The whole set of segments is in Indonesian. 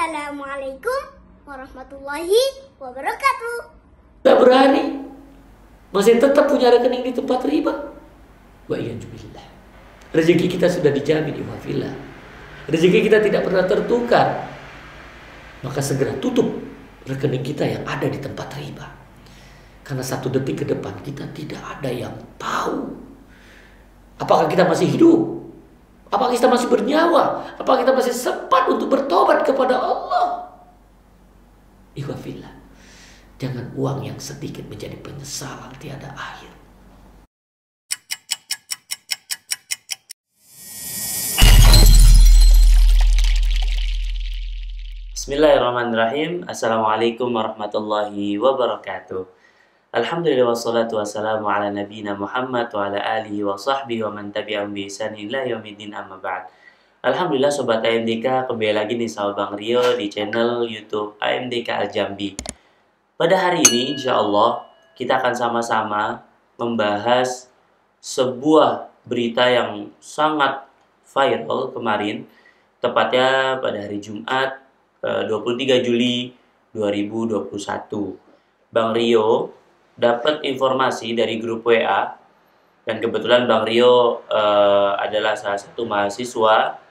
Assalamualaikum warahmatullahi wabarakatuh. Gak berani, masih tetap punya rekening di tempat riba. Wa iyyazubillah. Rezeki kita sudah dijamin, ikhwafillah. Rezeki kita tidak pernah tertukar. Maka segera tutup rekening kita yang ada di tempat riba. Karena 1 detik ke depan kita tidak ada yang tahu apakah kita masih hidup, apakah kita masih bernyawa, apakah kita masih sempat untuk bertobat kepada Allah. Ikhwafillah, jangan uang yang sedikit menjadi penyesalan tiada akhir. Bismillahirrahmanirrahim. Assalamualaikum warahmatullahi wabarakatuh. Alhamdulillah wassalatu wassalamu ala nabiyina Muhammad wa ala alihi wa sahbihi wa man tabi'ahum bi ihsan ila yaumiddin, amma ba'd. Alhamdulillah Sobat AMDK, kembali lagi nih sama Bang Rio di channel YouTube AMDK Al Jambi. Pada hari ini insya Allah kita akan sama-sama membahas sebuah berita yang sangat viral kemarin, tepatnya pada hari Jumat 23 Juli 2021. Bang Rio dapat informasi dari grup WA, dan kebetulan Bang Rio adalah salah satu mahasiswa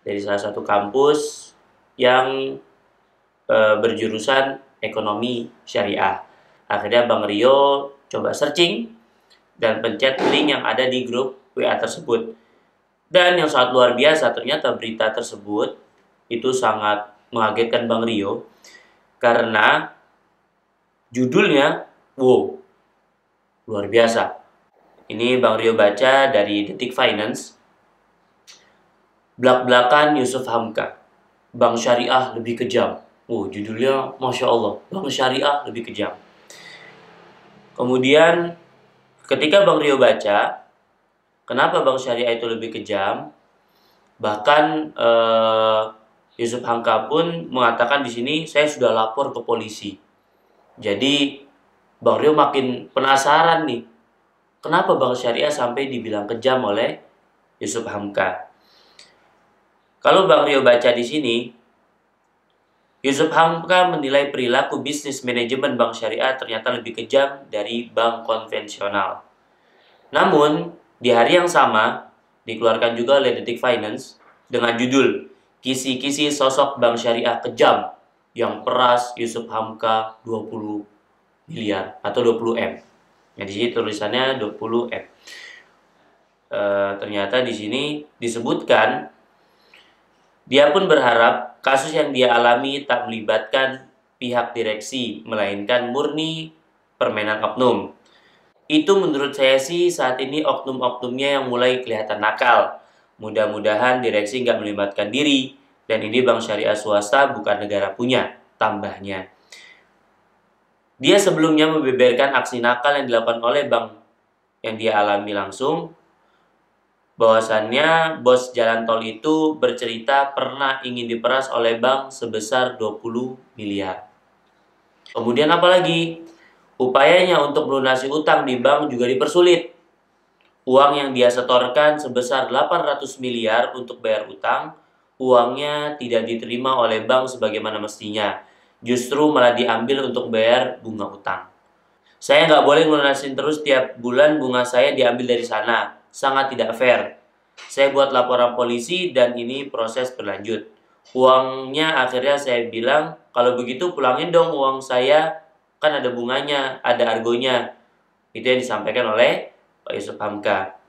dari salah satu kampus yang berjurusan ekonomi syariah. Akhirnya Bang Rio coba searching dan pencet link yang ada di grup WA tersebut. Dan yang sangat luar biasa, ternyata berita tersebut itu sangat mengagetkan Bang Rio karena judulnya wow, luar biasa. Ini Bang Rio baca dari Detik Finance. Blak-blakan Yusuf Hamka, Bank Syariah lebih kejam. Judulnya Masya Allah, Bank Syariah lebih kejam. Kemudian ketika Bang Rio baca, kenapa Bank Syariah itu lebih kejam? Bahkan Yusuf Hamka pun mengatakan di sini, saya sudah lapor ke polisi. Jadi Bang Rio makin penasaran nih, kenapa Bank Syariah sampai dibilang kejam oleh Yusuf Hamka? Kalau Bang Rio baca di sini, Yusuf Hamka menilai perilaku bisnis manajemen Bank Syariah ternyata lebih kejam dari bank konvensional. Namun, di hari yang sama, dikeluarkan juga oleh Detik Finance dengan judul Kisi-kisi sosok Bank Syariah kejam yang peras Yusuf Hamka 20 miliar atau 20M. Nah, di sini tulisannya 20M. Ternyata di sini disebutkan dia pun berharap kasus yang dia alami tak melibatkan pihak direksi, melainkan murni permainan oknum. Itu menurut saya sih saat ini oknum-oknumnya yang mulai kelihatan nakal. Mudah-mudahan direksi nggak melibatkan diri, dan ini bank syariah swasta bukan negara punya, tambahnya. Dia sebelumnya membeberkan aksi nakal yang dilakukan oleh bank yang dia alami langsung, bahwasannya bos jalan tol itu bercerita pernah ingin diperas oleh bank sebesar 20 miliar. Kemudian apalagi? Upayanya untuk melunasi utang di bank juga dipersulit. Uang yang dia setorkan sebesar 800 miliar untuk bayar utang, uangnya tidak diterima oleh bank sebagaimana mestinya. Justru malah diambil untuk bayar bunga utang. Saya nggak boleh melunasin terus tiap bulan, bunga saya diambil dari sana. Sangat tidak fair. Saya buat laporan polisi dan ini proses berlanjut. Uangnya akhirnya saya bilang, kalau begitu pulangin dong uang saya, kan ada bunganya, ada argonya. Itu yang disampaikan oleh Pak Yusuf Hamka.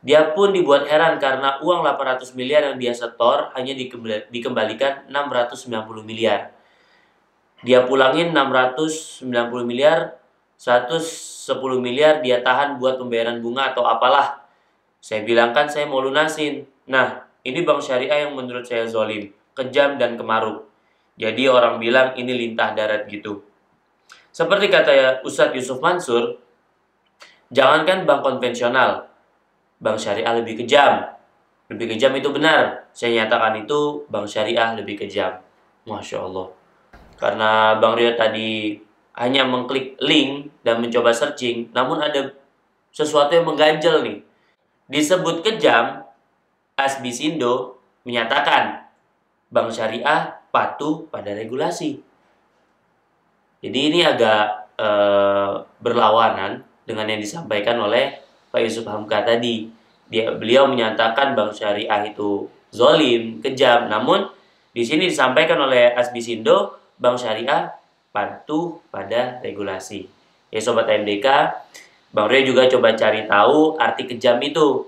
Dia pun dibuat heran karena uang 800 miliar yang dia setor hanya dikembalikan 690 miliar. Dia pulangin 690 miliar, 110 miliar dia tahan buat pembayaran bunga atau apalah. Saya bilang kan saya mau lunasin. Nah, ini bank syariah yang menurut saya zolim, kejam dan kemaruk. Jadi orang bilang ini lintah darat gitu. Seperti kata Ustadz Yusuf Mansur, jangankan bank konvensional, bank syariah lebih kejam. Lebih kejam itu benar. Saya nyatakan itu bank syariah lebih kejam. Masya Allah. Karena Bang Rio tadi hanya mengklik link dan mencoba searching, namun ada sesuatu yang mengganjal nih. Disebut kejam, Asbisindo menyatakan Bank Syariah patuh pada regulasi. Jadi ini agak berlawanan dengan yang disampaikan oleh Pak Yusuf Hamka tadi. Beliau menyatakan bank syariah itu zolim, kejam. Namun di sini disampaikan oleh Asbisindo, bank syariah patuh pada regulasi. Ya Sobat AMDK, Bang Rio juga coba cari tahu arti kejam itu.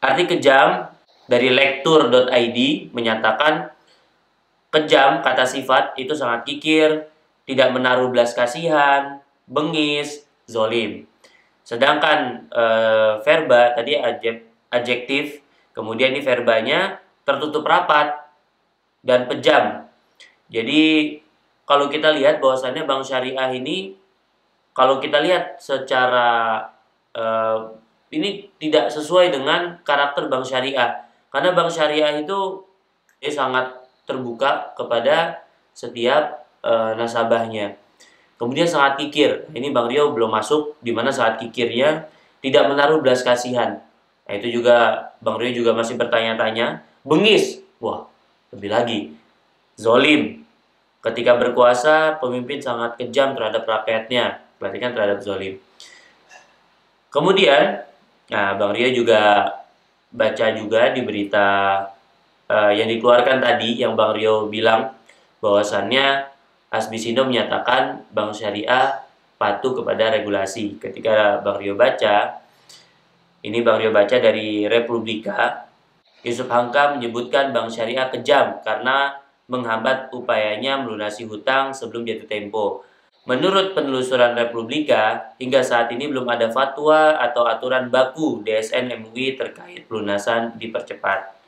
Arti kejam dari lektur.id menyatakan kejam kata sifat itu sangat kikir, tidak menaruh belas kasihan, bengis, zolim. Sedangkan verba tadi adjektif, kemudian ini verbanya tertutup rapat dan pejam. Jadi kalau kita lihat bahwasannya bank syariah ini, kalau kita lihat secara ini tidak sesuai dengan karakter bank syariah. Karena bank syariah itu sangat terbuka kepada setiap nasabahnya. Kemudian sangat kikir. Ini Bang Rio belum masuk di mana saat kikirnya tidak menaruh belas kasihan. Nah, itu juga Bang Rio juga masih bertanya-tanya. Bengis. Wah, lebih lagi. Zolim. Ketika berkuasa, pemimpin sangat kejam terhadap rakyatnya. Berarti kan terhadap zolim. Kemudian, nah Bang Rio juga baca juga di berita yang dikeluarkan tadi, yang Bang Rio bilang bahwasannya Asbisindo menyatakan bank syariah patuh kepada regulasi. Ketika Bang Rio baca, ini Bang Rio baca dari Republika, Yusuf Hamka menyebutkan bank syariah kejam karena menghambat upayanya melunasi hutang sebelum jatuh tempo. Menurut penelusuran Republika, hingga saat ini belum ada fatwa atau aturan baku DSN MUI terkait pelunasan dipercepat.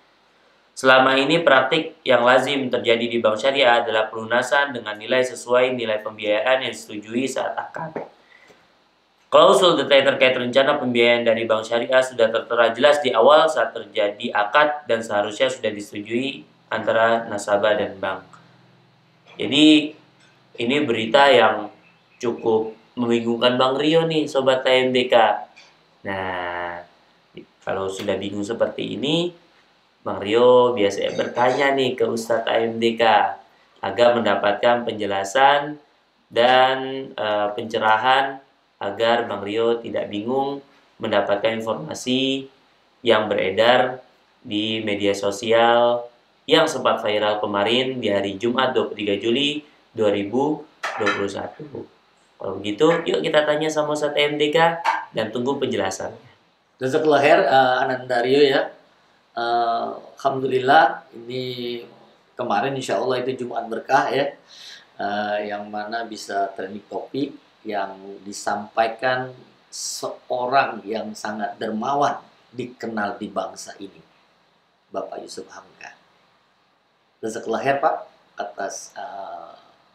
Selama ini praktik yang lazim terjadi di bank syariah adalah pelunasan dengan nilai sesuai nilai pembiayaan yang disetujui saat akad. Klausul detail terkait rencana pembiayaan dari bank syariah sudah tertera jelas di awal saat terjadi akad dan seharusnya sudah disetujui antara nasabah dan bank. Jadi ini berita yang cukup membingungkan Bang Rio nih Sobat AMDK. Nah, kalau sudah bingung seperti ini, Bang Rio biasanya bertanya nih ke Ustadz AMDK agar mendapatkan penjelasan dan pencerahan agar Bang Rio tidak bingung mendapatkan informasi yang beredar di media sosial yang sempat viral kemarin di hari Jumat 23 Juli 2021. Kalau begitu, yuk kita tanya sama Ustadz AMDK dan tunggu penjelasannya. Jazakallah khair Anandario ya. Alhamdulillah ini kemarin insya Allah itu Jumat berkah ya, yang mana bisa trending topik yang disampaikan seorang yang sangat dermawan dikenal di bangsa ini, Bapak Yusuf Hamka. Jazakallah khair Pak atas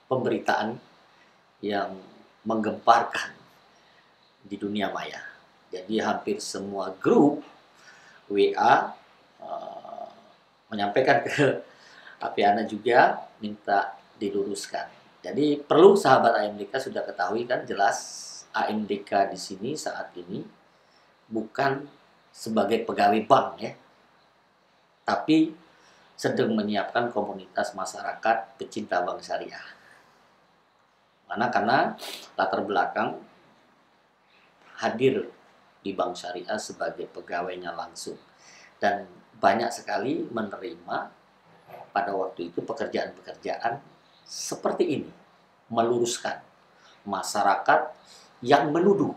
pemberitaan yang menggemparkan di dunia maya. Jadi hampir semua grup WA menyampaikan ke Apiana juga minta diluruskan. Jadi perlu sahabat AMDK sudah ketahui kan jelas AMDK di sini saat ini bukan sebagai pegawai bank ya, tapi sedang menyiapkan komunitas masyarakat pecinta bank syariah. Karena latar belakang hadir di bank syariah sebagai pegawainya langsung dan banyak sekali menerima pada waktu itu pekerjaan-pekerjaan seperti ini, meluruskan masyarakat yang menuduh,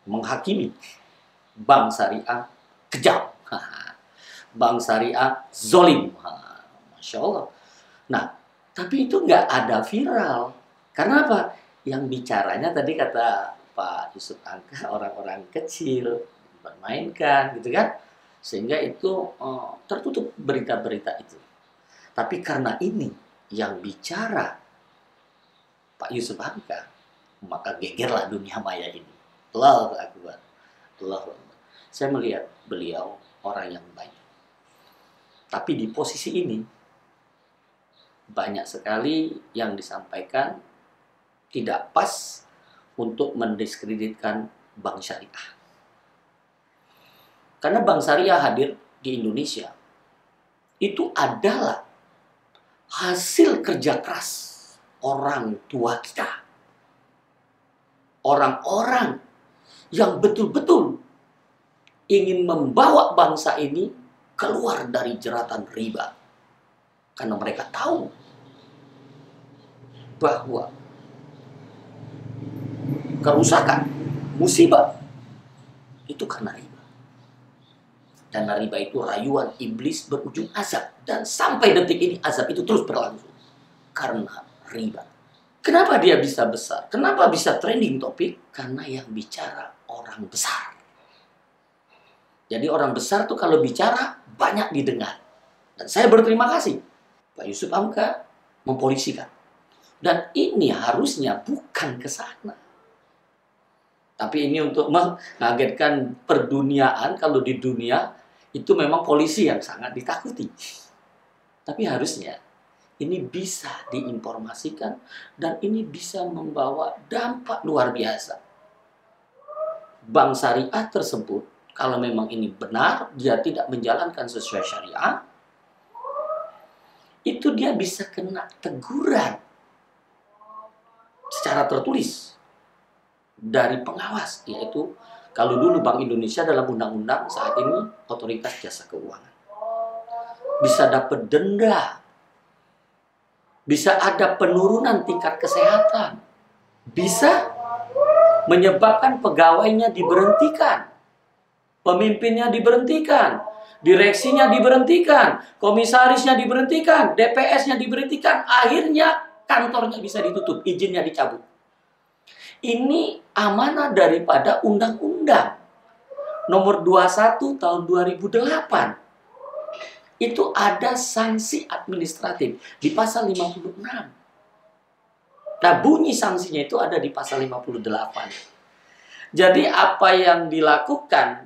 menghakimi bank syariah kejam, bank syariah zolim, Masya Allah. Nah, tapi itu nggak ada viral. Karena apa? Yang bicaranya tadi kata Pak Yusuf Hamka orang-orang kecil bermainkan gitu kan, sehingga itu tertutup berita-berita itu. Tapi karena ini yang bicara Pak Yusuf Hamka, maka gegerlah dunia maya ini. Allahu Akbar. Allahu Akbar. Saya melihat beliau orang yang baik. Tapi di posisi ini banyak sekali yang disampaikan tidak pas untuk mendiskreditkan bank syariah. Karena bank syariah hadir di Indonesia itu adalah hasil kerja keras orang tua kita. Orang-orang yang betul-betul ingin membawa bangsa ini keluar dari jeratan riba. Karena mereka tahu bahwa kerusakan, musibah, itu karena riba. Dan riba itu rayuan iblis berujung azab. Dan sampai detik ini azab itu terus berlangsung. Karena riba. Kenapa dia bisa besar? Kenapa bisa trending topik? Karena yang bicara orang besar. Jadi orang besar tuh kalau bicara banyak didengar. Dan saya berterima kasih Pak Yusuf Hamka mempolisikan. Dan ini harusnya bukan ke sana. Tapi ini untuk mengagetkan perduniaan. Kalau di dunia itu memang polisi yang sangat ditakuti. Tapi harusnya ini bisa diinformasikan dan ini bisa membawa dampak luar biasa. Bank syariah tersebut, kalau memang ini benar, dia tidak menjalankan sesuai syariah, itu dia bisa kena teguran secara tertulis dari pengawas, yaitu kalau dulu Bank Indonesia dalam undang-undang, saat ini Otoritas Jasa Keuangan. Bisa dapat denda, bisa ada penurunan tingkat kesehatan, bisa menyebabkan pegawainya diberhentikan, pemimpinnya diberhentikan, direksinya diberhentikan, komisarisnya diberhentikan, DPS-nya diberhentikan, akhirnya kantornya bisa ditutup, izinnya dicabut. Ini amanah daripada Undang-Undang Nomor 21 tahun 2008. Itu ada sanksi administratif di pasal 56. Nah, bunyi sanksinya itu ada di pasal 58. Jadi apa yang dilakukan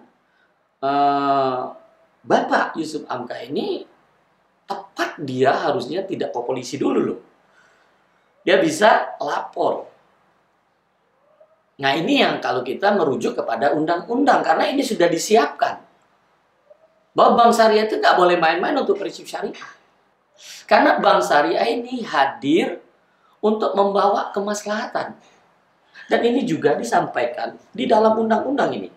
Bapak Yusuf Hamka ini tepat, dia harusnya tidak ke polisi dulu loh. Dia bisa lapor. Nah, ini yang kalau kita merujuk kepada undang-undang, karena ini sudah disiapkan. Bahwa bank syariah itu nggak boleh main-main untuk prinsip syariah. Karena bank syariah ini hadir untuk membawa kemaslahatan. Dan ini juga disampaikan di dalam undang-undang ini.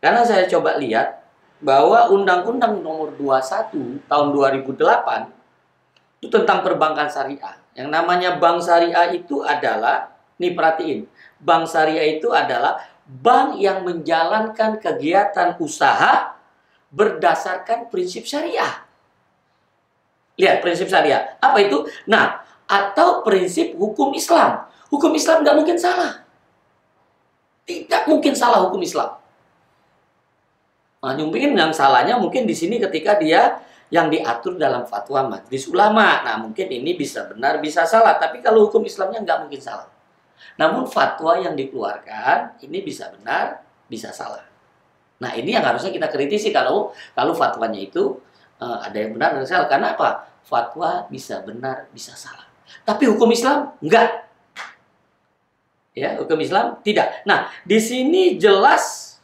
Karena saya coba lihat bahwa Undang-Undang Nomor 21 tahun 2008 itu tentang perbankan syariah. Yang namanya bank syariah itu adalah, nih perhatiin, bank syariah itu adalah bank yang menjalankan kegiatan usaha berdasarkan prinsip syariah. Lihat prinsip syariah. Apa itu? Nah, atau prinsip hukum Islam. Hukum Islam nggak mungkin salah. Tidak mungkin salah hukum Islam. Nah, mungkin yang salahnya mungkin di sini ketika dia yang diatur dalam fatwa majelis ulama. Nah, mungkin ini bisa benar, bisa salah. Tapi kalau hukum Islamnya nggak mungkin salah. Namun fatwa yang dikeluarkan ini bisa benar, bisa salah. Nah, ini yang harusnya kita kritisi kalau fatwanya itu ada yang benar dan salah. Karena apa? Fatwa bisa benar, bisa salah. Tapi hukum Islam enggak. Ya, hukum Islam tidak. Nah, di sini jelas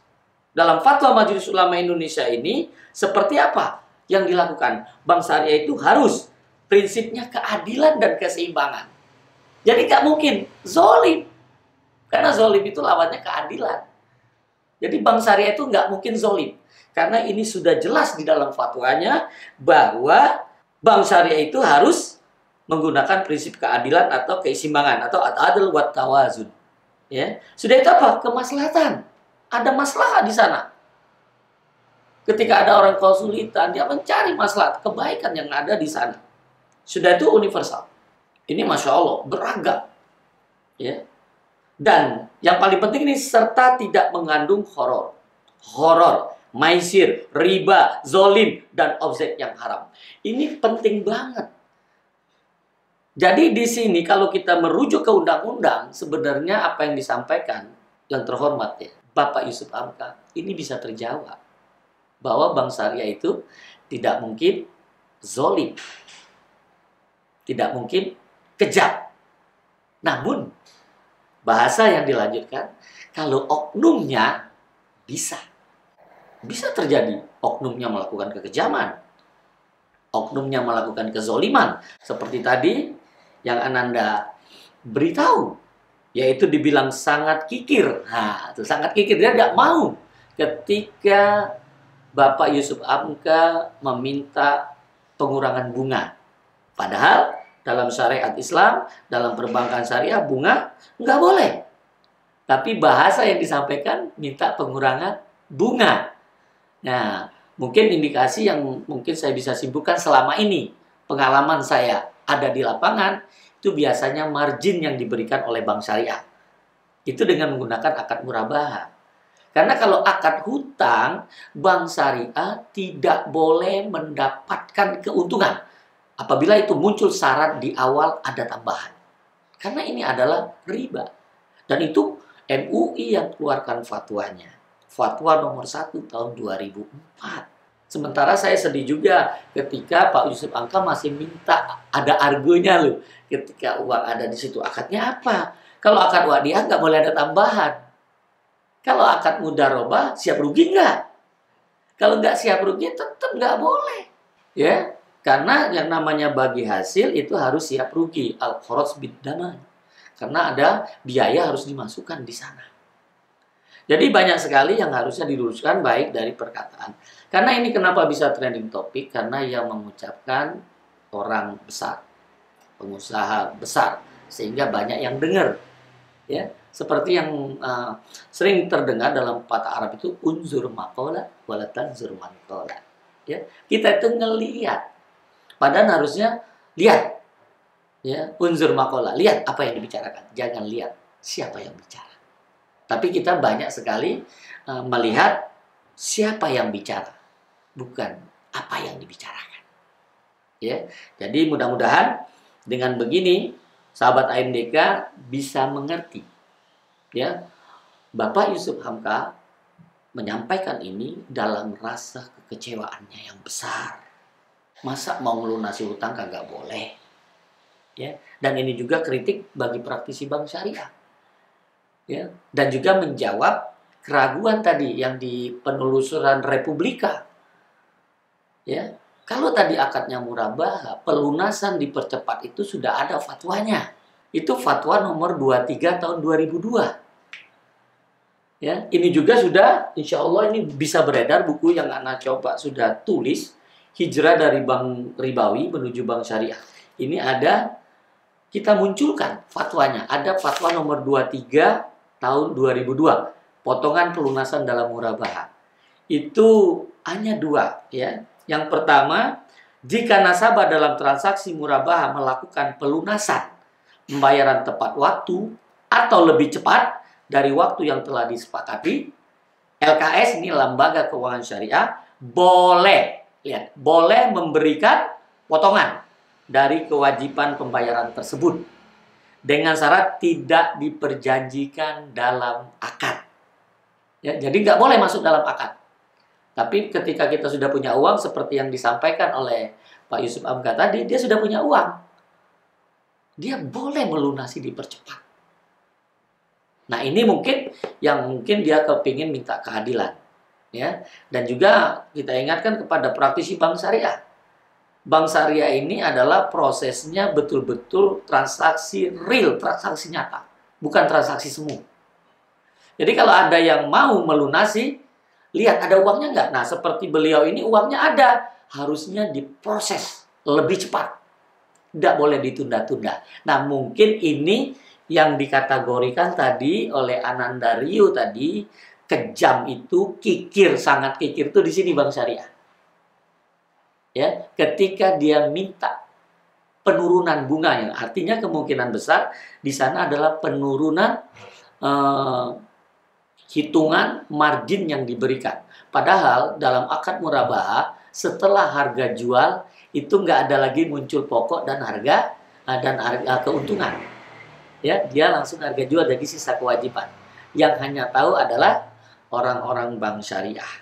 dalam fatwa Majelis Ulama Indonesia ini seperti apa yang dilakukan. Bank syariah itu harus prinsipnya keadilan dan keseimbangan. Jadi nggak mungkin zolim. Karena zolim itu lawannya keadilan. Jadi bank syariah itu nggak mungkin zolim. Karena ini sudah jelas di dalam fatwanya bahwa bank syariah itu harus menggunakan prinsip keadilan atau keseimbangan atau al-adl wa tawazun. Ya. Sudah itu apa? Kemaslahatan. Ada maslahat di sana. Ketika ada orang kesulitan, dia mencari maslahat, kebaikan yang ada di sana. Sudah itu universal. Ini Masya Allah, beragam. Ya. Dan yang paling penting ini, serta tidak mengandung horor. Horor, maisir, riba, zolim, dan objek yang haram. Ini penting banget. Jadi di sini kalau kita merujuk ke undang-undang, sebenarnya apa yang disampaikan yang terhormat ya, Bapak Yusuf Hamka, ini bisa terjawab. Bahwa bank syariah itu tidak mungkin zolim. Tidak mungkin kejam. Namun, bahasa yang dilanjutkan, kalau oknumnya bisa. Bisa terjadi oknumnya melakukan kekejaman. oknumnya melakukan kezoliman seperti tadi yang Ananda beritahu, yaitu dibilang sangat kikir. Nah, itu sangat kikir, dia tidak mau ketika Bapak Yusuf Hamka meminta pengurangan bunga. Padahal dalam syariat Islam, dalam perbankan syariah, bunga nggak boleh. Tapi bahasa yang disampaikan minta pengurangan bunga. Nah, mungkin indikasi yang mungkin saya bisa simpulkan selama ini, pengalaman saya ada di lapangan, itu biasanya margin yang diberikan oleh bank syariah. Itu dengan menggunakan akad murabahah. Karena kalau akad hutang, bank syariah tidak boleh mendapatkan keuntungan apabila itu muncul syarat di awal ada tambahan. Karena ini adalah riba. Dan itu MUI yang keluarkan fatwanya. Fatwa nomor 1 tahun 2004. Sementara saya sedih juga ketika Pak Yusuf Hamka masih minta ada argonya loh. Ketika uang ada di situ, akadnya apa? Kalau akad wadiah nggak boleh ada tambahan. Kalau akad mudharabah siap rugi nggak? Kalau nggak siap rugi tetap nggak boleh. Ya, karena yang namanya bagi hasil itu harus siap rugi. Al-kharaj bid-daman. Karena ada biaya harus dimasukkan di sana. Jadi banyak sekali yang harusnya diluruskan baik dari perkataan. Karena ini kenapa bisa trending topik? Karena yang mengucapkan orang besar, pengusaha besar, sehingga banyak yang dengar. Ya, seperti yang sering terdengar dalam pepatah Arab itu unzur maqala wala tanzur man qala. Ya, kita itu ngelihat. Padahal harusnya lihat. Ya, unzur maqala, lihat apa yang dibicarakan, jangan lihat siapa yang bicara. Tapi kita banyak sekali melihat siapa yang bicara, bukan apa yang dibicarakan. Ya, jadi mudah-mudahan dengan begini sahabat AMDK bisa mengerti. Ya, Bapak Yusuf Hamka menyampaikan ini dalam rasa kekecewaannya yang besar. Masa mau melunasi hutang kagak boleh? Ya, dan ini juga kritik bagi praktisi bank syariah. Ya, dan juga menjawab keraguan tadi yang di penelusuran Republika. Ya, kalau tadi akadnya murabahah, pelunasan dipercepat itu sudah ada fatwanya. Itu fatwa nomor 23 tahun 2002. Ya, ini juga sudah, insya Allah ini bisa beredar buku yang anak coba sudah tulis, hijrah dari bank ribawi menuju bank syariah. Ini ada, kita munculkan fatwanya. Ada fatwa nomor 23 tahun 2002. Potongan pelunasan dalam murabahah. Itu hanya 2. Ya. Yang pertama, jika nasabah dalam transaksi murabahah melakukan pelunasan, pembayaran tepat waktu, atau lebih cepat dari waktu yang telah disepakati, LKS ini lembaga keuangan syariah, boleh, lihat, boleh memberikan potongan dari kewajiban pembayaran tersebut dengan syarat tidak diperjanjikan dalam akad. Ya, jadi nggak boleh masuk dalam akad. Tapi ketika kita sudah punya uang seperti yang disampaikan oleh Pak Yusuf Hamka tadi, dia sudah punya uang, dia boleh melunasi dipercepat. Nah, ini mungkin dia kepingin minta keadilan, ya. Dan juga kita ingatkan kepada praktisi bank syariah. Bank syariah ini adalah prosesnya betul-betul transaksi real, transaksi nyata, bukan transaksi semu. Jadi kalau ada yang mau melunasi, lihat ada uangnya nggak? Nah, seperti beliau ini uangnya ada, harusnya diproses lebih cepat, tidak boleh ditunda-tunda. Nah, mungkin ini yang dikategorikan tadi oleh Ananda Rio tadi, kejam itu, kikir, sangat kikir itu di sini bank syariah. Ya, ketika dia minta penurunan bunganya, artinya kemungkinan besar di sana adalah penurunan hitungan margin yang diberikan. Padahal dalam akad murabahah setelah harga jual itu nggak ada lagi muncul pokok dan harga keuntungan. Ya, dia langsung harga jual jadi sisa kewajiban. Yang hanya tahu adalah orang-orang bank syariah.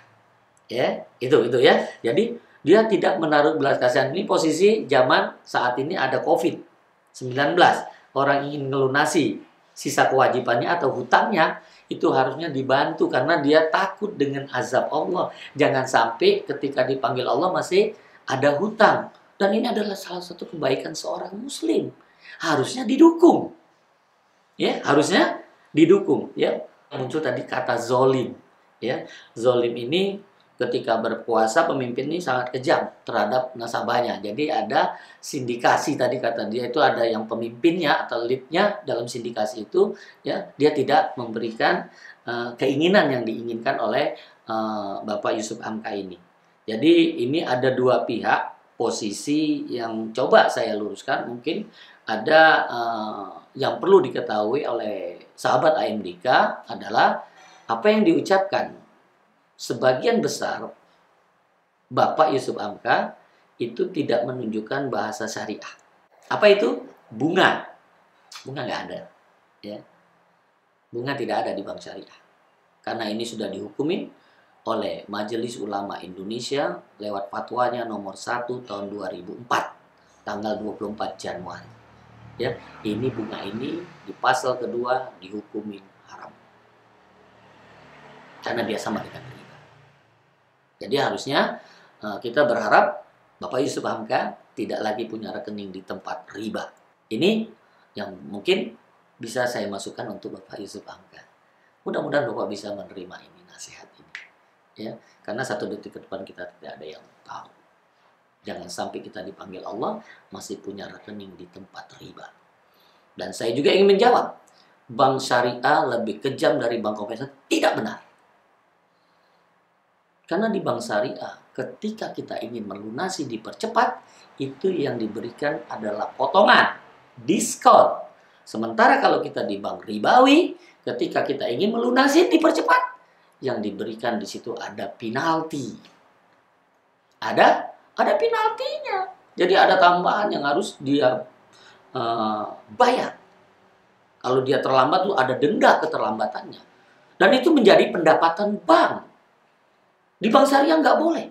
Ya, itu ya. Jadi dia tidak menaruh belas kasihan. Ini posisi zaman saat ini ada COVID-19. Orang ingin melunasi sisa kewajibannya atau hutangnya, itu harusnya dibantu karena dia takut dengan azab Allah. Jangan sampai ketika dipanggil Allah masih ada hutang. Dan ini adalah salah satu kebaikan seorang muslim. Harusnya didukung. Ya, harusnya didukung, ya. Muncul tadi kata zolim, ya. Zolim ini ketika berkuasa pemimpin ini sangat kejam terhadap nasabahnya. Jadi ada sindikasi tadi kata dia itu ada yang pemimpinnya atau leadnya dalam sindikasi itu, ya, dia tidak memberikan keinginan yang diinginkan oleh Bapak Yusuf Hamka ini. Jadi ini ada dua pihak posisi yang coba saya luruskan. Mungkin ada yang perlu diketahui oleh sahabat AMDK adalah apa yang diucapkan sebagian besar Bapak Yusuf Hamka itu tidak menunjukkan bahasa syariah. Apa itu? Bunga. Bunga nggak ada. Ya. Bunga tidak ada di bank syariah. Karena ini sudah dihukumin oleh Majelis Ulama Indonesia lewat fatwanya nomor 1 tahun 2004 tanggal 24 Januari. Ya, ini bunga ini di pasal kedua dihukumin haram. Karena dia sama dengan riba. Jadi harusnya kita berharap Bapak Yusuf Hamka tidak lagi punya rekening di tempat riba. Ini yang mungkin bisa saya masukkan untuk Bapak Yusuf Hamka. Mudah-mudahan Bapak bisa menerima ini nasihat ini. Ya, karena 1 detik ke depan kita tidak ada yang tahu. Jangan sampai kita dipanggil Allah masih punya rekening di tempat riba. Dan saya juga ingin menjawab, bank syariah lebih kejam dari bank konvensional. Tidak benar. Karena di bank syariah, ketika kita ingin melunasi dipercepat, itu yang diberikan adalah potongan, diskon. Sementara kalau kita di bank ribawi, ketika kita ingin melunasi dipercepat, yang diberikan di situ ada penalti. Ada penaltinya. Jadi ada tambahan yang harus dia bayar. Kalau dia terlambat tuh ada denda keterlambatannya. Dan itu menjadi pendapatan bank. Di bank syariah nggak boleh.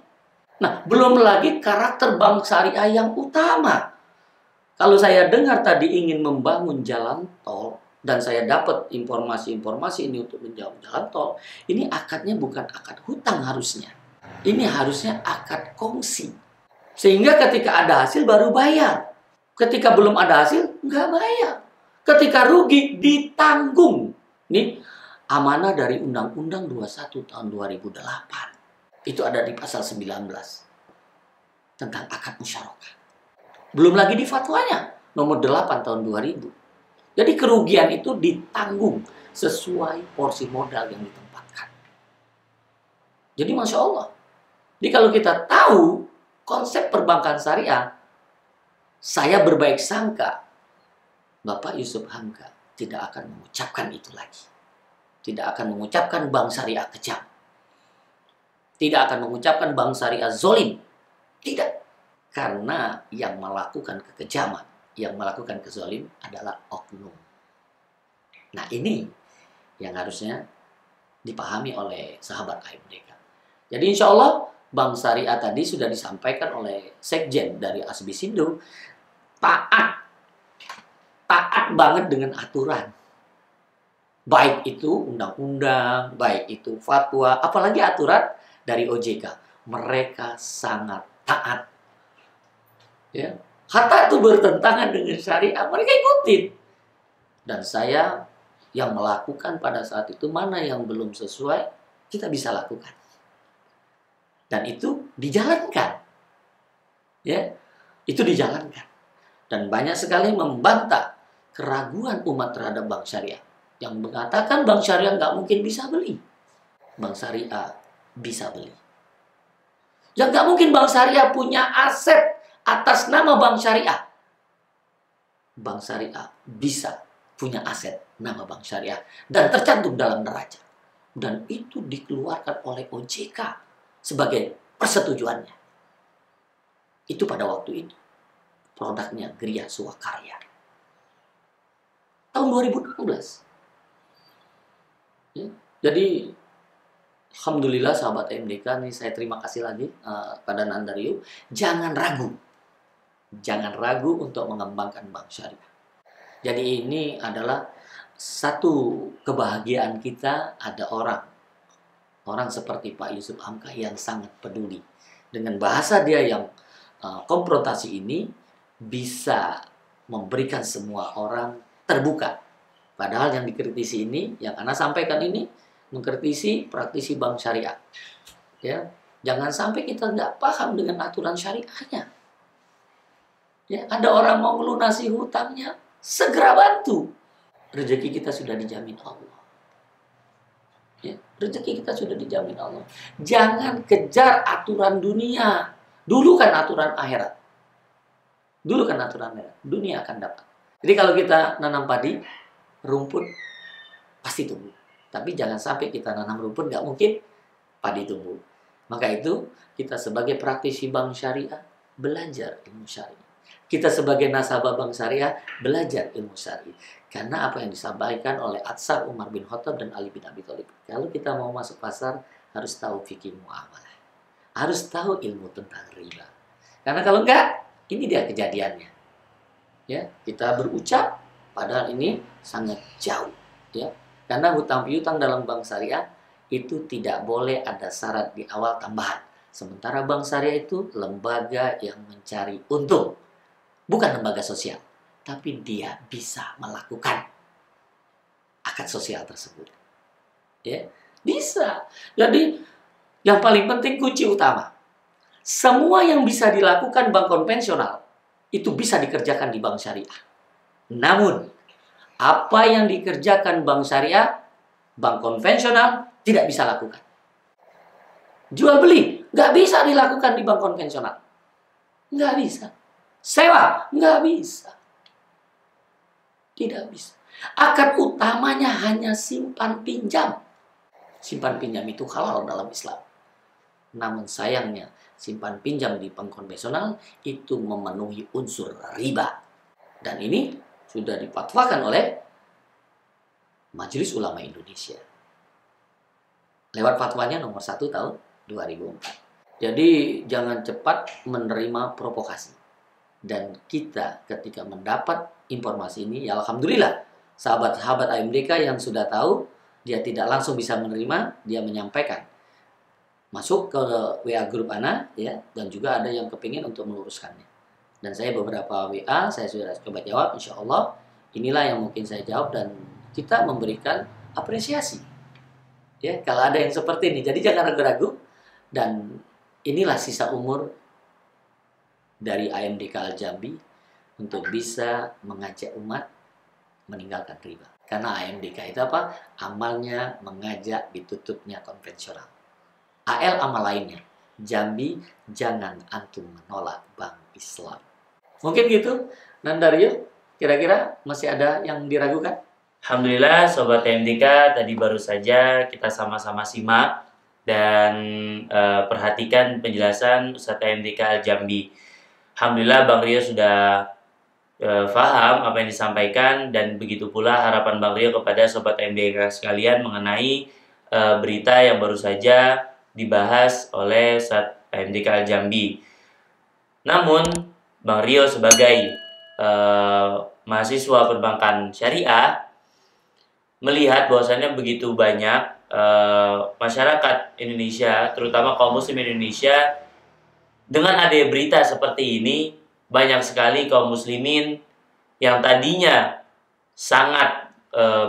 Nah, belum lagi karakter bank syariah yang utama. Kalau saya dengar tadi ingin membangun jalan tol, dan saya dapat informasi-informasi ini untuk menjawab jalan tol, ini akadnya bukan akad hutang harusnya. Ini harusnya akad kongsi. Sehingga ketika ada hasil baru bayar. Ketika belum ada hasil, nggak bayar. Ketika rugi, ditanggung. Ini amanah dari Undang-Undang 21 tahun 2008. Itu ada di pasal 19. Tentang akad musyarakah. Belum lagi di fatwanya, nomor 8 tahun 2000. Jadi kerugian itu ditanggung sesuai porsi modal yang ditempatkan. Jadi Masya Allah. Jadi kalau kita tahu konsep perbankan syariah, saya berbaik sangka Bapak Yusuf Hamka tidak akan mengucapkan itu lagi. Tidak akan mengucapkan bank syariah kejam. Tidak akan mengucapkan bank syariah zolim. Tidak. Karena yang melakukan kekejaman, yang melakukan kezolim adalah oknum. Nah ini yang harusnya dipahami oleh sahabat AMDK. Jadi insya Allah bank syariah tadi sudah disampaikan oleh Sekjen dari Asbisindo, taat banget dengan aturan. Baik itu undang-undang, baik itu fatwa, apalagi aturan dari OJK. Mereka sangat taat. Ya. Hatta itu bertentangan dengan syariah, mereka ikutin. Dan saya yang melakukan pada saat itu mana yang belum sesuai, kita bisa lakukan. Dan itu dijalankan. Ya, itu dijalankan. Dan banyak sekali membantah keraguan umat terhadap bank syariah. Yang mengatakan bank syariah nggak mungkin bisa beli. Bank syariah bisa beli. Yang nggak mungkin bank syariah punya aset atas nama bank syariah. Bank syariah bisa punya aset nama bank syariah dan tercantum dalam neraca. Dan itu dikeluarkan oleh OJK sebagai persetujuannya. Itu pada waktu itu. Produknya Gria Swakarya. Tahun 2016. Ya, jadi alhamdulillah sahabat MDK nih, saya terima kasih lagi pada Nandario. Jangan ragu. Jangan ragu untuk mengembangkan bank syariah. Jadi ini adalah satu kebahagiaan kita, ada orang seperti Pak Yusuf Hamka yang sangat peduli. Dengan bahasa dia yang konfrontasi ini bisa memberikan semua orang terbuka. Padahal yang dikritisi ini, yang Ana sampaikan ini, mengkritisi praktisi bank syariah. Ya, jangan sampai kita nggak paham dengan aturan syariahnya. Ya, ada orang mau melunasi hutangnya, segera bantu. Rezeki kita sudah dijamin Allah. Ya, rezeki kita sudah dijamin Allah. Jangan kejar aturan dunia. Dulu kan aturan akhirat. Dulu kan aturan akhirat. Dunia akan dapat. Jadi kalau kita nanam padi, rumput pasti tumbuh. Tapi jangan sampai kita nanam rumput, nggak mungkin padi tumbuh. Maka itu, kita sebagai praktisi bank syariah, belajar ilmu syariah. Kita sebagai nasabah bank syariah, belajar ilmu syariah. Karena apa yang disampaikan oleh Atsar Umar bin Khattab dan Ali bin Abi Thalib. Kalau kita mau masuk pasar, harus tahu fikih muamalah. Harus tahu ilmu tentang riba. Karena kalau enggak, ini dia kejadiannya. Ya, kita berucap, padahal ini sangat jauh. Ya, karena hutang piutang dalam bank syariah itu tidak boleh ada syarat di awal tambahan. Sementara bank syariah itu lembaga yang mencari untung. Bukan lembaga sosial, tapi dia bisa melakukan akad sosial tersebut. Ya, bisa. Jadi yang paling penting kunci utama. Semua yang bisa dilakukan bank konvensional itu bisa dikerjakan di bank syariah. Namun, apa yang dikerjakan bank syariah, bank konvensional tidak bisa lakukan. Jual beli nggak bisa dilakukan di bank konvensional. Nggak bisa. Sewa nggak bisa. Tidak bisa. Akad utamanya hanya simpan pinjam. Simpan pinjam itu halal dalam Islam. Namun sayangnya, simpan pinjam di bank konvensional itu memenuhi unsur riba. Dan ini sudah dipatwakan oleh Majelis Ulama Indonesia. Lewat fatwanya nomor 1 tahun 2004. Jadi jangan cepat menerima provokasi. Dan kita ketika mendapat informasi ini, ya alhamdulillah, sahabat-sahabat AMDK yang sudah tahu, dia tidak langsung bisa menerima, dia menyampaikan. Masuk ke WA grup Ana, ya, dan juga ada yang kepingin untuk meluruskannya. Dan saya beberapa WA, saya sudah coba jawab, insya Allah, inilah yang mungkin saya jawab, dan kita memberikan apresiasi. Ya, kalau ada yang seperti ini, jadi jangan ragu-ragu, dan inilah sisa umur dari AMDK Al-Jambi untuk bisa mengajak umat meninggalkan riba. Karena AMDK itu apa? Amalnya mengajak ditutupnya konvensional. AL amal lainnya. Jambi, jangan antum menolak bank Islam. Mungkin gitu. Nandario, kira-kira masih ada yang diragukan? Alhamdulillah Sobat AMDK, tadi baru saja kita sama-sama simak dan perhatikan penjelasan Ustadz AMDK Al-Jambi. Alhamdulillah Bang Rio sudah paham apa yang disampaikan, dan begitu pula harapan Bang Rio kepada Sobat AMDK sekalian mengenai berita yang baru saja dibahas oleh Ustadz AMDK Al-Jambi. Namun Bang Rio sebagai mahasiswa perbankan syariah melihat bahwasannya begitu banyak masyarakat Indonesia, terutama kaum muslim Indonesia, dengan adanya berita seperti ini, banyak sekali kaum muslimin yang tadinya sangat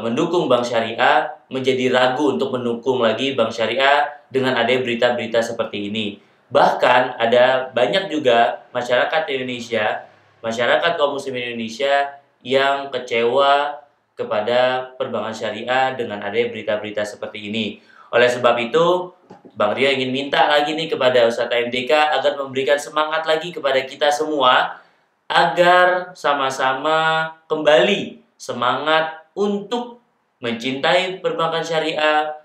mendukung bank syariah menjadi ragu untuk mendukung lagi bank syariah dengan adanya berita-berita seperti ini. Bahkan ada banyak juga masyarakat Indonesia, masyarakat kaum muslim Indonesia yang kecewa kepada perbankan syariah dengan adanya berita-berita seperti ini. Oleh sebab itu, Bang Rio ingin minta lagi nih kepada Ustadz AMDK agar memberikan semangat lagi kepada kita semua agar sama-sama kembali semangat untuk mencintai perbankan syariah,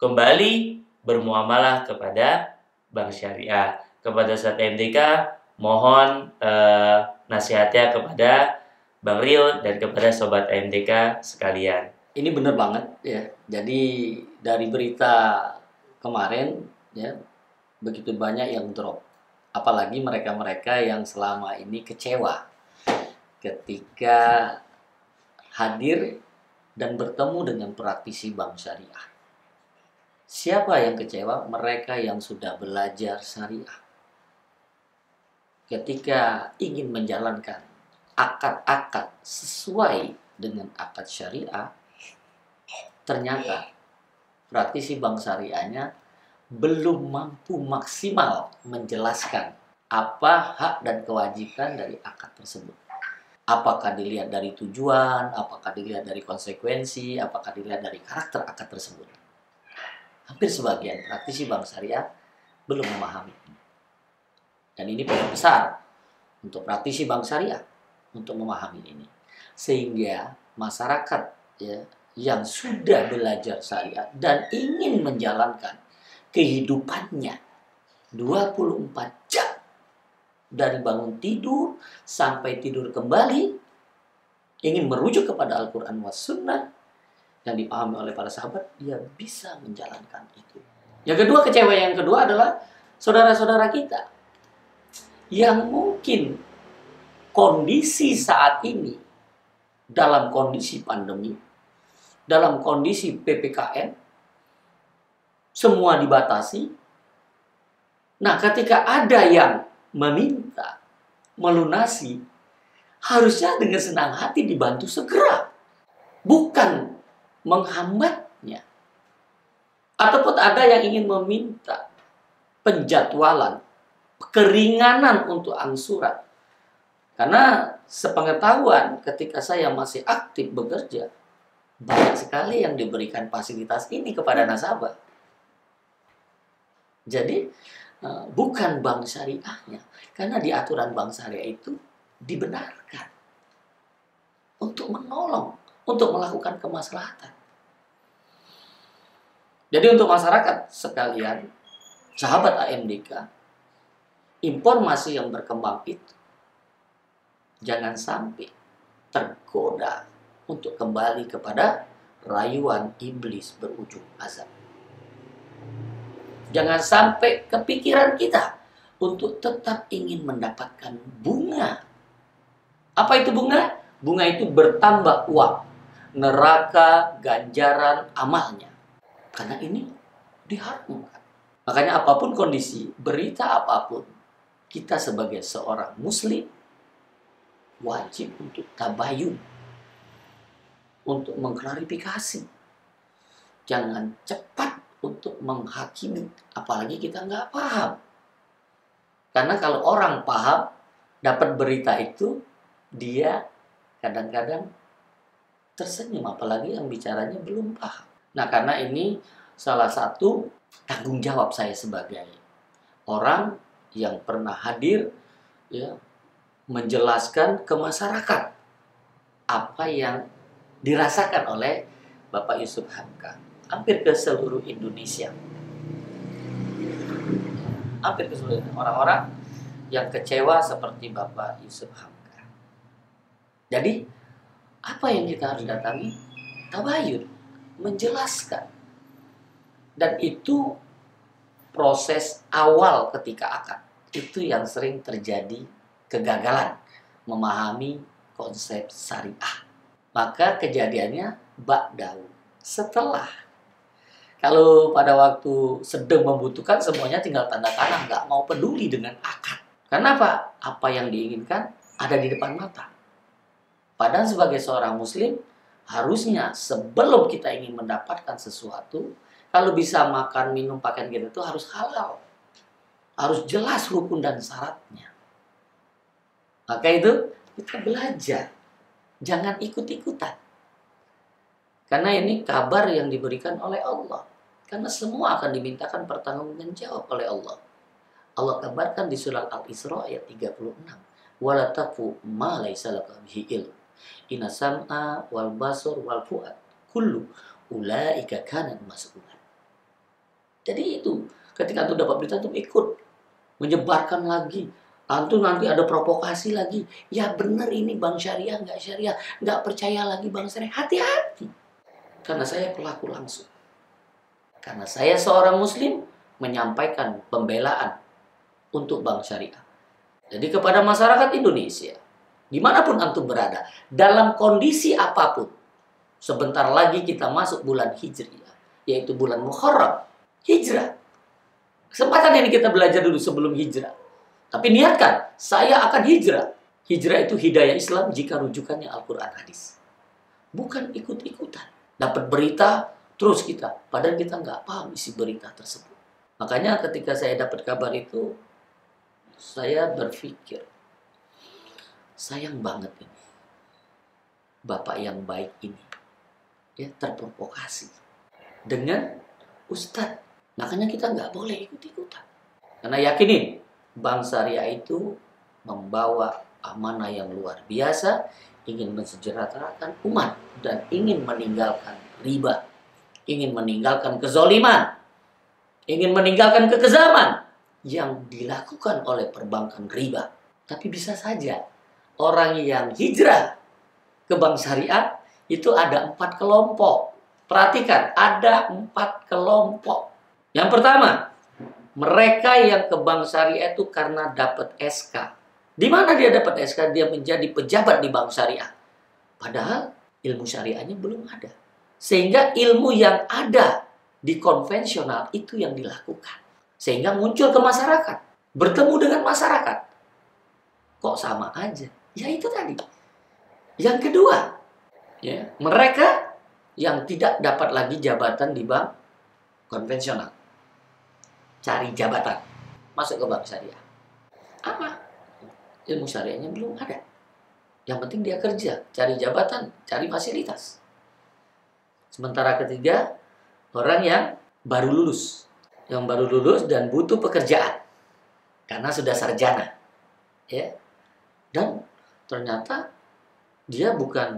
kembali bermuamalah kepada bank syariah. Kepada Ustadz AMDK, mohon nasihatnya kepada Bang Rio dan kepada Sobat AMDK sekalian. Ini benar banget ya. Jadi dari berita kemarin ya, begitu banyak yang drop. Apalagi mereka-mereka yang selama ini kecewa ketika hadir dan bertemu dengan praktisi bank syariah. Siapa yang kecewa? Mereka yang sudah belajar syariah. ketika ingin menjalankan akad-akad sesuai dengan akad syariah, ternyata praktisi bank syariahnya belum mampu maksimal menjelaskan apa hak dan kewajiban dari akad tersebut. Apakah dilihat dari tujuan, apakah dilihat dari konsekuensi, apakah dilihat dari karakter akad tersebut. Hampir sebagian praktisi bank syariah belum memahami. Dan ini PR besar untuk praktisi bank syariah untuk memahami ini. Sehingga masyarakat ya, yang sudah belajar syariah dan ingin menjalankan kehidupannya 24 jam dari bangun tidur sampai tidur kembali, ingin merujuk kepada Al-Quran was Sunnah yang dipahami oleh para sahabat, dia bisa menjalankan itu. Yang kedua, kecewa yang kedua adalah saudara-saudara kita yang mungkin kondisi saat ini, dalam kondisi pandemi, dalam kondisi PPKM, semua dibatasi. Nah, ketika ada yang meminta, melunasi, harusnya dengan senang hati dibantu segera. Bukan menghambatnya. Ataupun ada yang ingin meminta penjadwalan, keringanan untuk angsuran. Karena sepengetahuan ketika saya masih aktif bekerja, banyak sekali yang diberikan fasilitas ini kepada nasabah. Jadi, bukan bank syariahnya. Karena di aturan bank syariah itu dibenarkan untuk menolong, untuk melakukan kemaslahatan. Jadi untuk masyarakat sekalian, sahabat AMDK, informasi yang berkembang itu jangan sampai tergoda untuk kembali kepada rayuan iblis berujung azab. Jangan sampai kepikiran kita untuk tetap ingin mendapatkan bunga. Apa itu bunga? Bunga itu bertambah uang, neraka ganjaran amalnya. Karena ini diharamkan. Makanya apapun kondisi, berita apapun, kita sebagai seorang muslim wajib untuk tabayun, untuk mengklarifikasi. Jangan cepat untuk menghakimi, apalagi kita nggak paham. Karena kalau orang paham, dapat berita itu, dia kadang-kadang tersenyum, apalagi yang bicaranya belum paham. Nah, karena ini salah satu tanggung jawab saya sebagai orang yang pernah hadir, ya, menjelaskan ke masyarakat apa yang dirasakan oleh Bapak Yusuf Hamka. Hampir ke seluruh Indonesia. Hampir ke seluruh orang-orang yang kecewa seperti Bapak Yusuf Hamka. Jadi, apa yang kita harus datangi? Tabayun, menjelaskan. Dan itu proses awal ketika akad. Itu yang sering terjadi kegagalan memahami konsep syariah. Maka kejadiannya ba'dau, setelah. Kalau pada waktu sedang membutuhkan, semuanya tinggal tanda tangan, nggak mau peduli dengan akad. Kenapa? Apa yang diinginkan ada di depan mata. Padahal sebagai seorang muslim, harusnya sebelum kita ingin mendapatkan sesuatu, kalau bisa makan, minum, pakaian kita itu harus halal. Harus jelas rukun dan syaratnya. Maka itu kita belajar. Jangan ikut-ikutan. Karena ini kabar yang diberikan oleh Allah. Karena semua akan dimintakan pertanggungan jawab oleh Allah. Allah kabarkan di surat Al-Isra ayat 36. Wala taqfu ma laysa laka bihi ilm. Inna sam'a wal basar wal fuad kullu ulaika kana mas'ulan. Jadi itu, ketika antum dapat berita antum ikut menyebarkan lagi. Antum nanti ada provokasi lagi. Ya benar ini bank syariah, nggak syariah. Nggak percaya lagi bank syariah. Hati-hati. Karena saya pelaku langsung. Karena saya seorang muslim menyampaikan pembelaan untuk bank syariah. Jadi kepada masyarakat Indonesia, dimanapun antum berada, dalam kondisi apapun, sebentar lagi kita masuk bulan Hijriah, yaitu bulan Muharram. Hijrah. Kesempatan ini kita belajar dulu sebelum hijrah. Tapi niatkan, saya akan hijrah. Hijrah itu hidayah Islam jika rujukannya Al-Quran hadis. Bukan ikut-ikutan. Dapat berita, terus kita. Padahal kita nggak paham isi berita tersebut. Makanya ketika saya dapat kabar itu, saya berpikir, sayang banget ini. Bapak yang baik ini. Ya, terprovokasi. Dengan Ustadz. Makanya kita nggak boleh ikut-ikutan. Karena yakinin, Bank Syariah itu membawa amanah yang luar biasa, ingin mensejahterakan umat, dan ingin meninggalkan riba, ingin meninggalkan kezoliman, ingin meninggalkan kekejaman yang dilakukan oleh perbankan riba. Tapi bisa saja orang yang hijrah ke Bank Syariah itu ada 4 kelompok. Perhatikan, ada 4 kelompok. Yang pertama, mereka yang ke Bank Syariah itu karena dapat SK. Di mana dia dapat SK? Dia menjadi pejabat di Bank Syariah. Padahal ilmu syariahnya belum ada. Sehingga ilmu yang ada di konvensional itu yang dilakukan. Sehingga muncul ke masyarakat. Bertemu dengan masyarakat. Kok sama aja? Ya itu tadi. Yang kedua, ya, mereka yang tidak dapat lagi jabatan di bank konvensional. Cari jabatan. Masuk ke Bank Syariah. Apa? Ilmu syariahnya belum ada. Yang penting dia kerja, cari jabatan, cari fasilitas. Sementara ketiga, orang yang baru lulus. Yang baru lulus dan butuh pekerjaan. Karena sudah sarjana. Ya. Dan ternyata dia bukan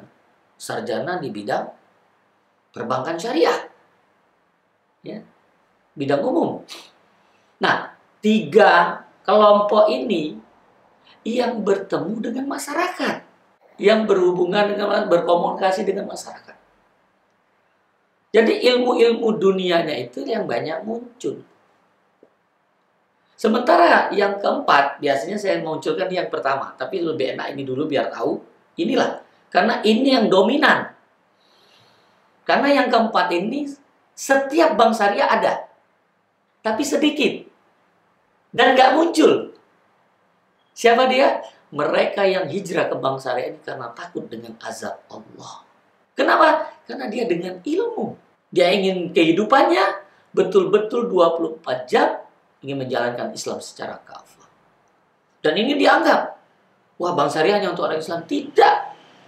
sarjana di bidang perbankan syariah. Ya. Bidang umum. Nah, 3 kelompok ini yang bertemu dengan masyarakat, yang berhubungan dengan, berkomunikasi dengan masyarakat. Jadi ilmu-ilmu dunianya itu yang banyak muncul. Sementara yang keempat, biasanya saya munculkan yang pertama, tapi lebih enak ini dulu biar tahu. Inilah, karena ini yang dominan. Karena yang keempat ini, setiap bank syariah ada, tapi sedikit. Dan nggak muncul. Siapa dia? Mereka yang hijrah ke Bank Syariah ini karena takut dengan azab Allah. Kenapa? Karena dia dengan ilmu. Dia ingin kehidupannya betul-betul 24 jam ingin menjalankan Islam secara kafah. Dan ingin dianggap, wah Bank Syariah hanya untuk orang Islam. Tidak.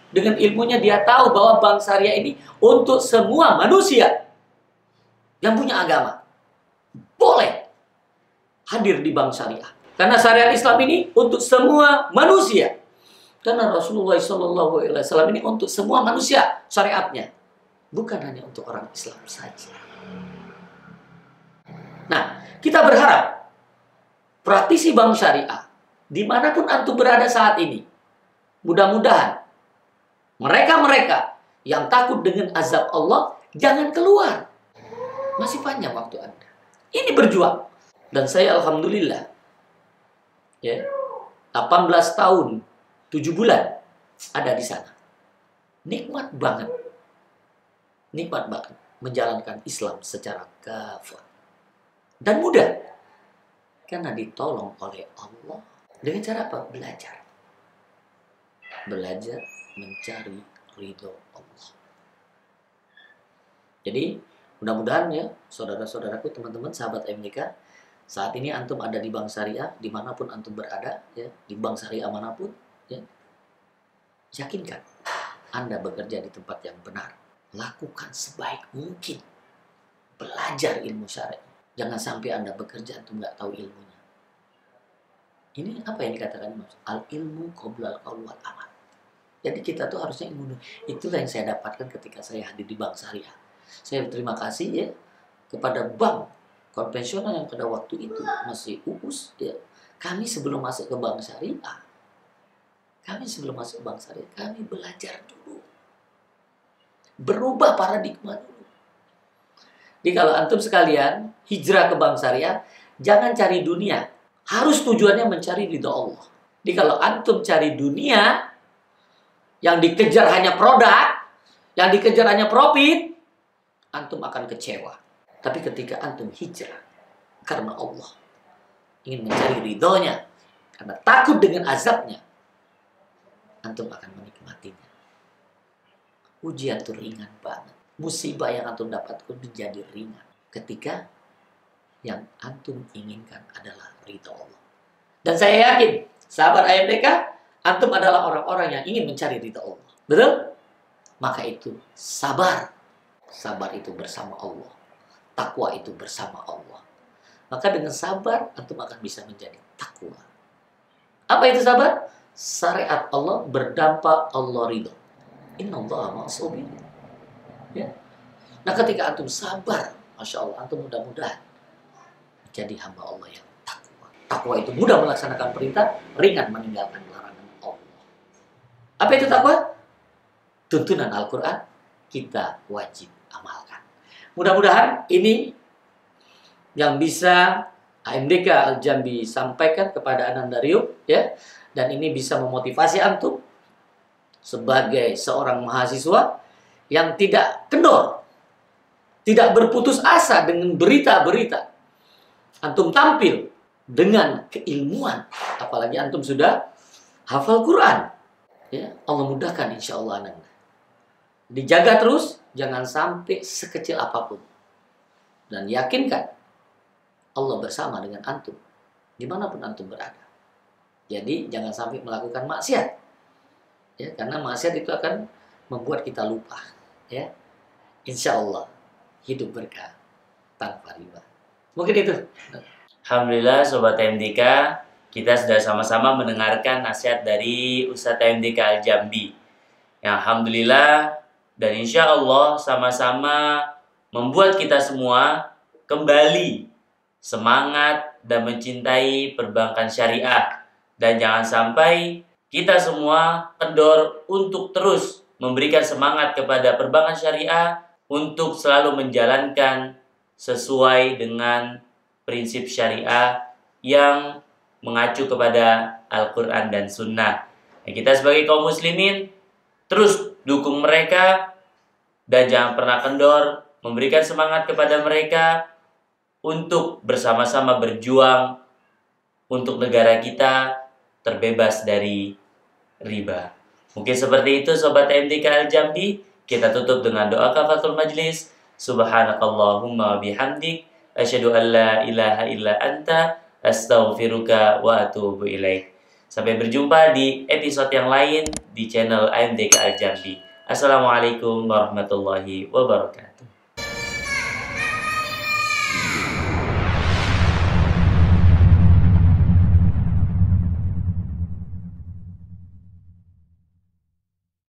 Dengan ilmunya dia tahu bahwa Bank Syariah ini untuk semua manusia yang punya agama. Boleh hadir di Bank Syariah. Karena syariat Islam ini untuk semua manusia. Karena Rasulullah SAW ini untuk semua manusia syariatnya. Bukan hanya untuk orang Islam saja. Nah, kita berharap praktisi Bank Syariah dimanapun antum berada saat ini, mudah-mudahan mereka-mereka yang takut dengan azab Allah jangan keluar. Masih panjang waktu Anda. Ini berjuang. Dan saya alhamdulillah, ya, 18 tahun, 7 bulan ada di sana. Nikmat banget. Nikmat banget menjalankan Islam secara kafah. Dan mudah. Karena ditolong oleh Allah. Dengan cara apa? Belajar. Belajar mencari ridho Allah. Jadi, mudah-mudahan ya, saudara-saudaraku, teman-teman, sahabat MDK, saat ini antum ada di Bank Syariah, dimanapun antum berada, ya, di Bank Syariah manapun, ya, yakinkan Anda bekerja di tempat yang benar. Lakukan sebaik mungkin. Belajar ilmu syariah. Jangan sampai Anda bekerja antum nggak tahu ilmunya. Ini apa yang dikatakan Mas? Al ilmu qoblal qaul wal amal. Jadi kita tuh harusnya ilmu. Itulah yang saya dapatkan ketika saya hadir di Bank Syariah. Saya berterima kasih ya kepada bank konvensional yang pada waktu itu masih uus ya. Kami sebelum masuk ke Bank Syariah, kami belajar dulu. Berubah paradigma dulu. Jadi kalau antum sekalian hijrah ke Bank Syariah, jangan cari dunia. Harus tujuannya mencari ridho Allah. Jadi kalau antum cari dunia, yang dikejar hanya produk, yang dikejar hanya profit, antum akan kecewa. Tapi ketika antum hijrah karena Allah, ingin mencari ridhonya, karena takut dengan azabnya, antum akan menikmatinya. Ujian itu ringan banget. Musibah yang antum dapatkan menjadi ringan ketika yang antum inginkan adalah ridha Allah. Dan saya yakin, sahabat AMDK, antum adalah orang-orang yang ingin mencari ridha Allah. Betul? Maka itu sabar. Sabar itu bersama Allah. Takwa itu bersama Allah. Maka dengan sabar, antum akan bisa menjadi takwa. Apa itu sabar? Syariat Allah berdampak Allah ridho. Innallaha ma'as-sabirin. Ya. Nah, ketika antum sabar, Masya Allah, antum mudah-mudahan jadi hamba Allah yang takwa. Takwa itu mudah melaksanakan perintah, ringan meninggalkan larangan Allah. Apa itu takwa? Tuntunan Al-Quran kita wajib amalkan. Mudah-mudahan ini yang bisa AMDK Al-Jambi sampaikan kepada Ananda Riuk, ya, dan ini bisa memotivasi antum sebagai seorang mahasiswa yang tidak kendor, tidak berputus asa dengan berita-berita. Antum tampil dengan keilmuan, apalagi antum sudah hafal Quran. Ya, Allah mudahkan insya Allah Anda. Dijaga terus, jangan sampai sekecil apapun. Dan yakinkan Allah bersama dengan antum dimanapun antum berada. Jadi jangan sampai melakukan maksiat. Ya, karena maksiat itu akan membuat kita lupa. Ya, insya Allah hidup berkah tanpa riba. Mungkin itu. Alhamdulillah Sobat AMDK, kita sudah sama-sama mendengarkan nasihat dari Ustadz AMDK Al-Jambi. Yang alhamdulillah dan insya Allah sama-sama membuat kita semua kembali semangat dan mencintai perbankan syariah. Dan jangan sampai kita semua kendor untuk terus memberikan semangat kepada perbankan syariah untuk selalu menjalankan sesuai dengan prinsip syariah yang mengacu kepada Al-Quran dan Sunnah. Dan kita sebagai kaum muslimin terus dukung mereka dan jangan pernah kendor, memberikan semangat kepada mereka untuk bersama-sama berjuang untuk negara kita terbebas dari riba. Mungkin seperti itu Sobat AMDK Al-Jambi. Kita tutup dengan doa kafaratul majlis. Subhanakallahumma bihamdik asyhadu an la ilaha illa anta astaghfiruka wa atubu ilaik. Sampai berjumpa di episode yang lain di channel AMDK Al-Jambi. Assalamualaikum warahmatullahi wabarakatuh.